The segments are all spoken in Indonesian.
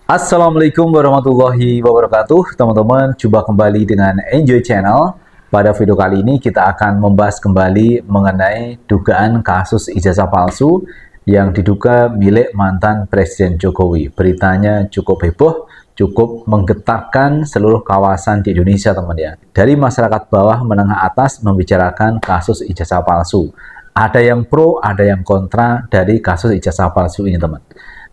Assalamualaikum warahmatullahi wabarakatuh. Teman-teman, jumpa kembali dengan Enjoy Channel. Pada video kali ini kita akan membahas kembali mengenai dugaan kasus ijazah palsu yang diduga milik mantan Presiden Jokowi. Beritanya cukup heboh, cukup menggetarkan seluruh kawasan di Indonesia, teman ya. Dari masyarakat bawah menengah atas membicarakan kasus ijazah palsu. Ada yang pro, ada yang kontra dari kasus ijazah palsu ini, teman.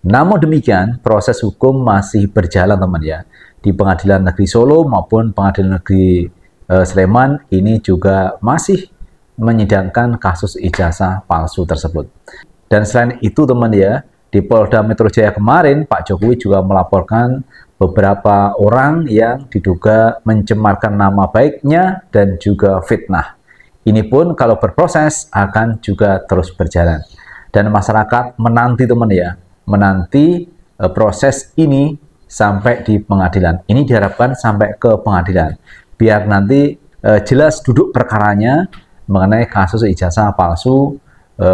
Namun demikian, proses hukum masih berjalan, teman ya. Di Pengadilan Negeri Solo maupun Pengadilan Negeri Sleman ini juga masih menyidangkan kasus ijazah palsu tersebut. Dan selain itu, teman ya, di Polda Metro Jaya kemarin Pak Jokowi juga melaporkan beberapa orang yang diduga mencemarkan nama baiknya dan juga fitnah. Ini pun kalau berproses akan juga terus berjalan. Dan masyarakat menanti, teman ya, menanti proses ini sampai di pengadilan. Ini diharapkan sampai ke pengadilan biar nanti jelas duduk perkaranya mengenai kasus ijazah palsu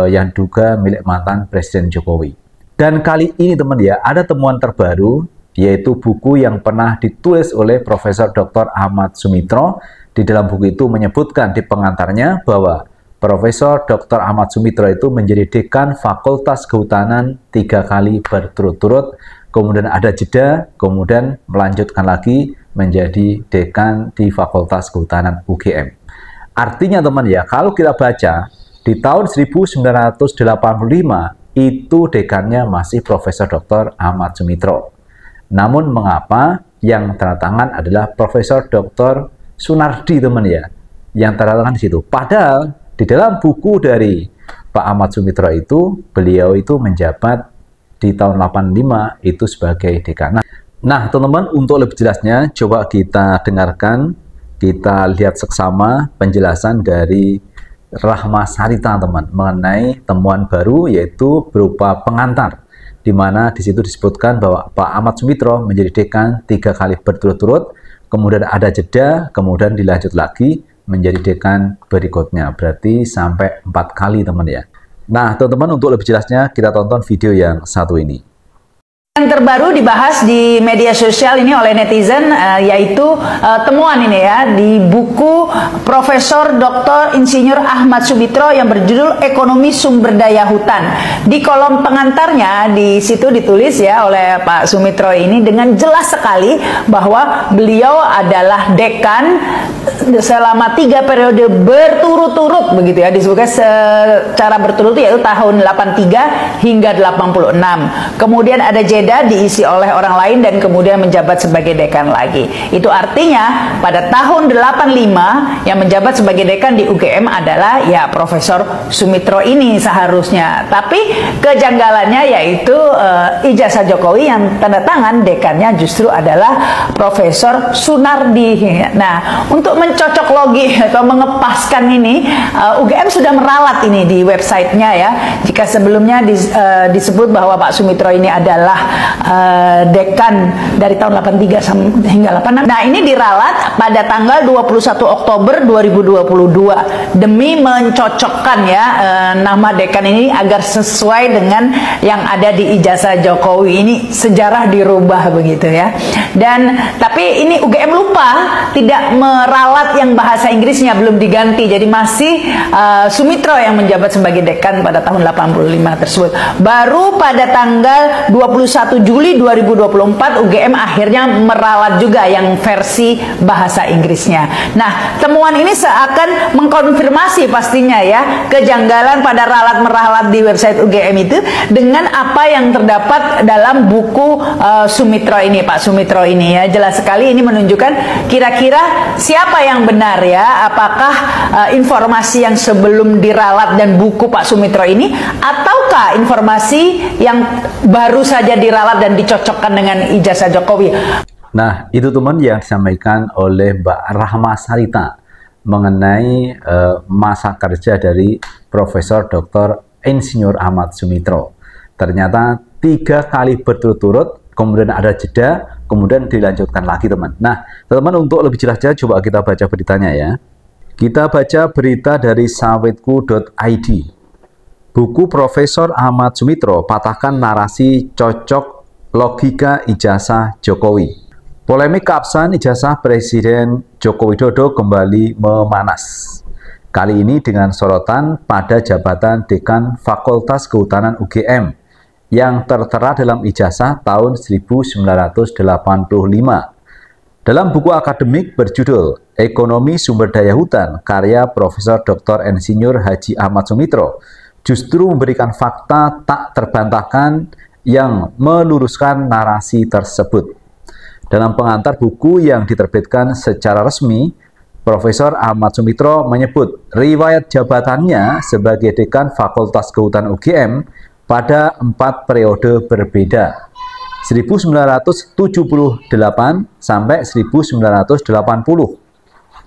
yang diduga milik mantan Presiden Jokowi. Dan kali ini, teman ya, ada temuan terbaru, yaitu buku yang pernah ditulis oleh Profesor Dr. Ahmad Sumitro. Di dalam buku itu menyebutkan di pengantarnya bahwa Profesor Dr. Ahmad Sumitro itu menjadi dekan Fakultas Kehutanan 3 kali berturut-turut, kemudian ada jeda, kemudian melanjutkan lagi menjadi dekan di Fakultas Kehutanan UGM. Artinya, teman ya, kalau kita baca di tahun 1985 itu dekannya masih Profesor Dr. Ahmad Sumitro. Namun mengapa yang tanda tangan adalah Profesor Dr. Sunardi, teman ya, yang tanda tangan di situ. Padahal di dalam buku dari Pak Ahmad Sumitro itu, beliau itu menjabat di tahun 85 itu sebagai dekan. Nah, teman-teman, untuk lebih jelasnya, coba kita dengarkan, kita lihat seksama penjelasan dari Rahma Sarita, teman, mengenai temuan baru, yaitu berupa pengantar, di mana di situ disebutkan bahwa Pak Ahmad Sumitro menjadi dekan 3 kali berturut-turut, kemudian ada jeda, kemudian dilanjut lagi menjadi dekan berikutnya, berarti sampai 4 kali, teman ya. Nah, teman-teman, untuk lebih jelasnya kita tonton video yang satu ini. Yang terbaru dibahas di media sosial ini oleh netizen, yaitu temuan ini ya di buku Profesor Dr. Insinyur Ahmad Sumitro yang berjudul Ekonomi Sumber Daya Hutan. Di kolom pengantarnya di situ ditulis ya oleh Pak Sumitro ini dengan jelas sekali bahwa beliau adalah dekan selama 3 periode berturut-turut, begitu ya, disebutkan secara berturut yaitu tahun 83 hingga 86. Kemudian ada jeda diisi oleh orang lain dan kemudian menjabat sebagai dekan lagi. Itu artinya pada tahun 85 yang menjabat sebagai dekan di UGM adalah ya Profesor Sumitro ini seharusnya. Tapi kejanggalannya yaitu ijazah Jokowi yang tanda tangan dekannya justru adalah Profesor Sunardi. Nah, untuk mencocok logi atau mengepaskan ini, UGM sudah meralat ini di websitenya ya. Jika sebelumnya disebut bahwa Pak Sumitro ini adalah dekan dari tahun 83 hingga 86. Nah, ini diralat pada tanggal 21 Oktober 2022 demi mencocokkan ya nama dekan ini agar sesuai dengan yang ada di ijazah Jokowi. Ini sejarah dirubah begitu ya. Dan tapi ini UGM lupa tidak meralat yang bahasa Inggrisnya, belum diganti. Jadi masih Sumitro yang menjabat sebagai dekan pada tahun 85 tersebut. Baru pada tanggal 21 Juli 2024 UGM akhirnya meralat juga yang versi bahasa Inggrisnya. Nah, temuan ini seakan mengkonfirmasi pastinya ya kejanggalan pada ralat-meralat di website UGM itu dengan apa yang terdapat dalam buku Sumitro ini, Pak Sumitro ini ya. Jelas sekali ini menunjukkan kira-kira siapa yang benar ya, apakah informasi yang sebelum diralat dan buku Pak Sumitro ini, ataukah informasi yang baru saja diralat dan dicocokkan dengan ijazah Jokowi. Nah, itu teman yang disampaikan oleh Mbak Rahma Sarita mengenai masa kerja dari Profesor Dr. Insinyur Ahmad Sumitro. Ternyata 3 kali berturut-turut, kemudian ada jeda, kemudian dilanjutkan lagi, teman. Nah, teman-teman, untuk lebih jelasnya coba kita baca beritanya ya. Kita baca berita dari sawitku.id. Buku Profesor Ahmad Sumitro patahkan narasi cocok logika ijazah Jokowi. Polemik keabsahan ijazah Presiden Joko Widodo kembali memanas. Kali ini dengan sorotan pada jabatan Dekan Fakultas Kehutanan UGM yang tertera dalam ijazah tahun 1985. Dalam buku akademik berjudul Ekonomi Sumber Daya Hutan karya Profesor Dr. Insinyur Haji Ahmad Sumitro justru memberikan fakta tak terbantahkan yang meluruskan narasi tersebut. Dalam pengantar buku yang diterbitkan secara resmi, Profesor Ahmad Sumitro menyebut riwayat jabatannya sebagai Dekan Fakultas Kehutanan UGM pada 4 periode berbeda, 1978 sampai 1980,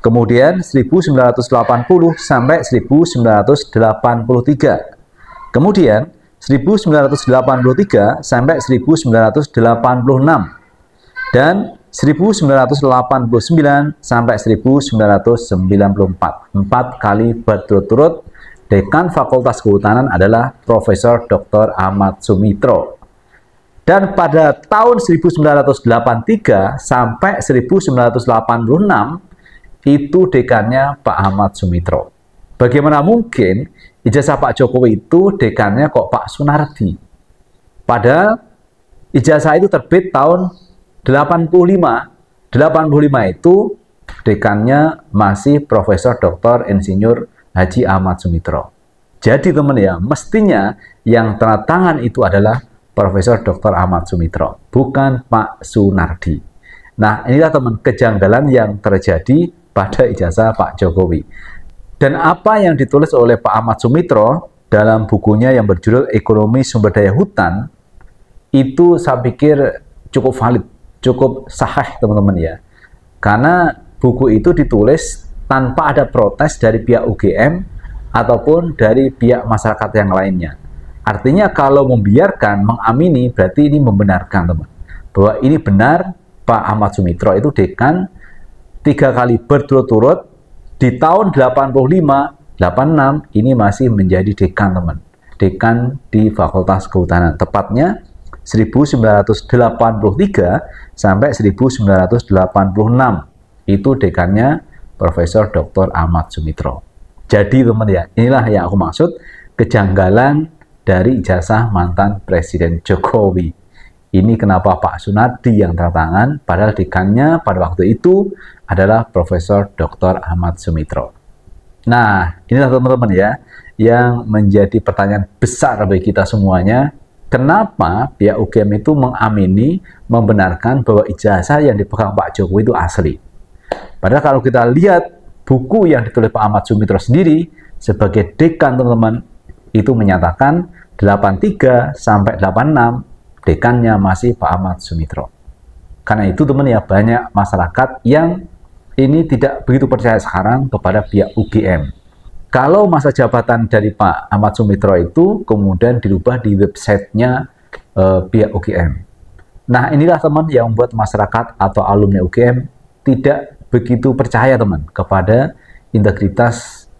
kemudian 1980 sampai 1983, kemudian 1983 sampai 1986, dan 1989 sampai 1994. 4 kali berturut-turut Dekan Fakultas Kehutanan adalah Profesor Dr. Ahmad Sumitro. Dan pada tahun 1983 sampai 1986 itu dekannya Pak Ahmad Sumitro. Bagaimana mungkin ijazah Pak Jokowi itu dekannya kok Pak Sunardi? Padahal ijazah itu terbit tahun 85 itu dekannya masih Profesor Dr. Insinyur Haji Ahmad Sumitro. Jadi teman ya, mestinya yang tanda tangan itu adalah Profesor Dr. Ahmad Sumitro, bukan Pak Sunardi. Nah, inilah teman kejanggalan yang terjadi pada ijazah Pak Jokowi. Dan apa yang ditulis oleh Pak Ahmad Sumitro dalam bukunya yang berjudul Ekonomi Sumber Daya Hutan itu saya pikir cukup valid, cukup sahih teman-teman ya. Karena buku itu ditulis tanpa ada protes dari pihak UGM ataupun dari pihak masyarakat yang lainnya. Artinya kalau membiarkan, mengamini, berarti ini membenarkan teman. Bahwa ini benar Pak Ahmad Sumitro itu dekan 3 kali berturut-turut di tahun 85, 86 ini masih menjadi dekan teman. Dekan di Fakultas Kehutanan. Tepatnya 1983 sampai 1986 itu dekannya Profesor Dr. Ahmad Sumitro. Jadi teman ya, inilah yang aku maksud kejanggalan dari ijazah mantan Presiden Jokowi. Ini kenapa Pak Sunardi yang tanda tangan, padahal dekannya pada waktu itu adalah Profesor Dr. Ahmad Sumitro. Nah, inilah teman-teman ya, yang menjadi pertanyaan besar bagi kita semuanya. Kenapa pihak UGM itu mengamini, membenarkan bahwa ijazah yang dipegang Pak Jokowi itu asli? Padahal kalau kita lihat buku yang ditulis Pak Ahmad Sumitro sendiri sebagai dekan teman-teman, itu menyatakan 83 sampai 86 dekannya masih Pak Ahmad Sumitro. Karena itu teman ya, banyak masyarakat yang ini tidak begitu percaya sekarang kepada pihak UGM. Kalau masa jabatan dari Pak Ahmad Sumitro itu kemudian dirubah di websitenya pihak UGM. Nah, inilah teman yang membuat masyarakat atau alumni UGM tidak begitu percaya teman kepada integritas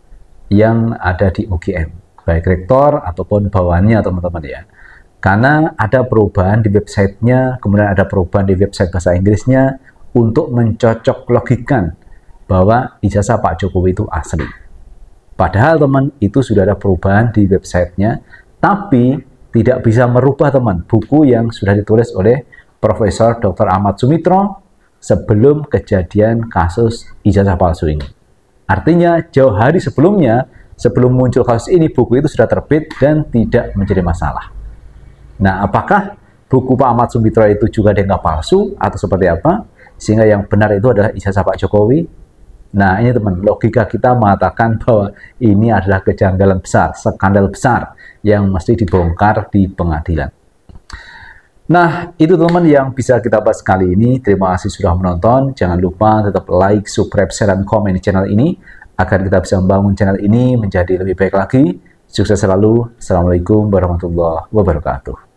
yang ada di UGM, baik rektor ataupun bawahannya teman-teman ya. Karena ada perubahan di websitenya, kemudian ada perubahan di website bahasa Inggrisnya untuk mencocok logikan bahwa ijazah Pak Jokowi itu asli. Padahal teman, itu sudah ada perubahan di websitenya, tapi tidak bisa merubah teman buku yang sudah ditulis oleh Profesor Dr. Ahmad Sumitro sebelum kejadian kasus ijazah palsu ini. Artinya jauh hari sebelumnya, sebelum muncul kasus ini, buku itu sudah terbit dan tidak menjadi masalah. Nah, apakah buku Pak Ahmad Sumitro itu juga dianggap palsu atau seperti apa? Sehingga yang benar itu adalah ijazah Pak Jokowi. Nah, ini teman, logika kita mengatakan bahwa ini adalah kejanggalan besar, skandal besar yang mesti dibongkar di pengadilan. Nah, itu teman yang bisa kita bahas kali ini. Terima kasih sudah menonton. Jangan lupa tetap like, subscribe, share, dan komen di channel ini agar kita bisa membangun channel ini menjadi lebih baik lagi. Sukses selalu. Assalamualaikum warahmatullahi wabarakatuh.